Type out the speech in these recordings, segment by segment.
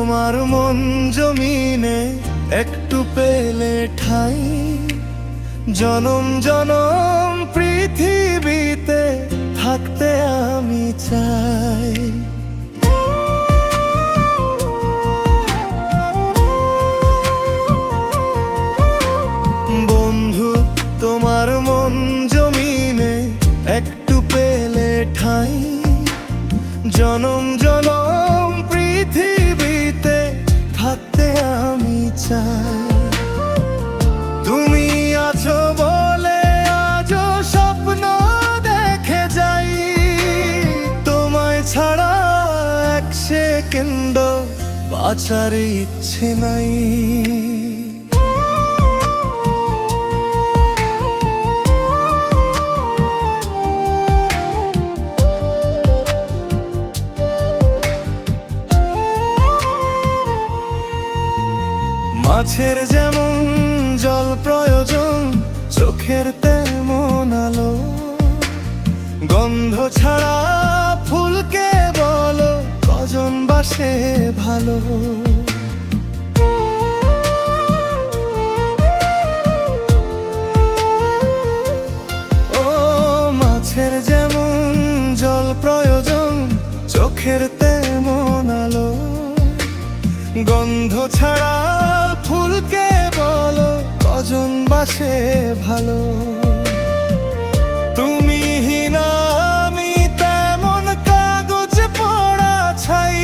তোমার মন জমিনে একটু পেলে ঠাই, জনম জনম পৃথিবীতে থাকতে আমি চাই। বন্ধু তোমার মন জমিনে একটু পেলে ঠাই, জনম জনম পৃথিবীতে থাকতে আমি চাই। তুমি আছো বলে আজও স্বপ্ন দেখে যাই, তোমায় ছাড়া এক সেকেন্ড বাঁচার ইচ্ছে নাই। মাছের যেমন জল প্রয়োজন, চোখের তেমন আলো, গন্ধ ছাড়া ফুলকে বলো কজন বাসে ভালো। ও মাছের যেমন জল প্রয়োজন, চোখের তেমন আলো, গন্ধ ছাড়া ফুলকে বলো কজন বাসে ভালো। তুমি হিনা আমি তেমন কাগজ পড়া ছাই,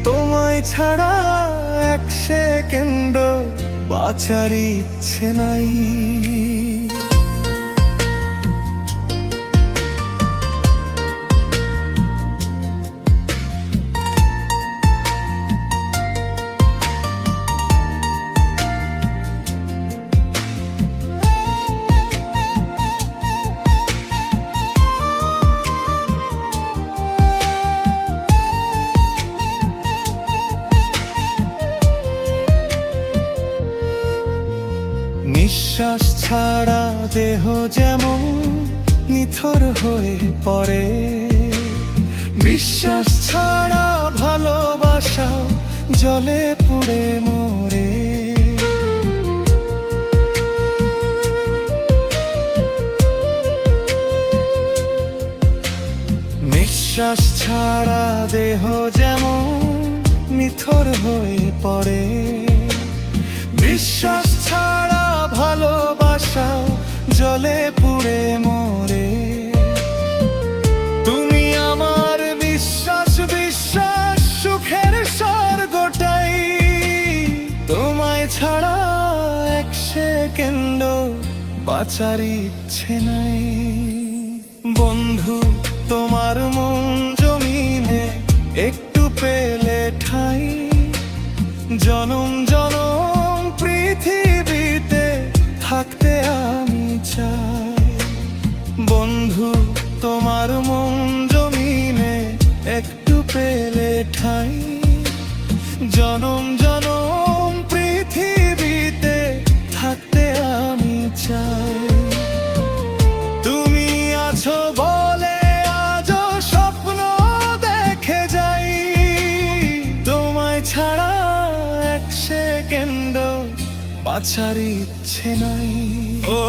তোমায় ছাড়া এক সেকেন্ড বাঁচার ইচ্ছে নাই। নিঃশ্বাস ছাড়া দেহ যেমন নিথর হয়ে পড়ে, বিশ্বাস ছাড়া ভালোবাসা জলে পুড়ে মরে। নিঃশ্বাস ছাড়া দেহ যেমন নিথর হয়ে পড়ে, বিশ্বাস ছাড়া ভালোবাসা জলে পুড়ে মরে। তুমি আমার বিশ্বাস, বিশ্বাস সুখের স্বর্গটাই, তোমায় ছাড়া এক সেকেন্ড বাঁচার ইচ্ছে নাই। বন্ধু তোমার মন জমিনে একটু পেলে ঠাই, জনম জনম পৃথিবীতে থাকতে আমি চাই। বন্ধু তোমার মন জমিনে একটু পেলে ঠাই, জনম জনম পৃথিবীতে থাকতে আমি চাই। তুমি আছো বলে আজও স্বপ্ন দেখে যাই, তোমায় ছাড়া এক সেকেন্ড বাঁচার ইচ্ছে নাই। ও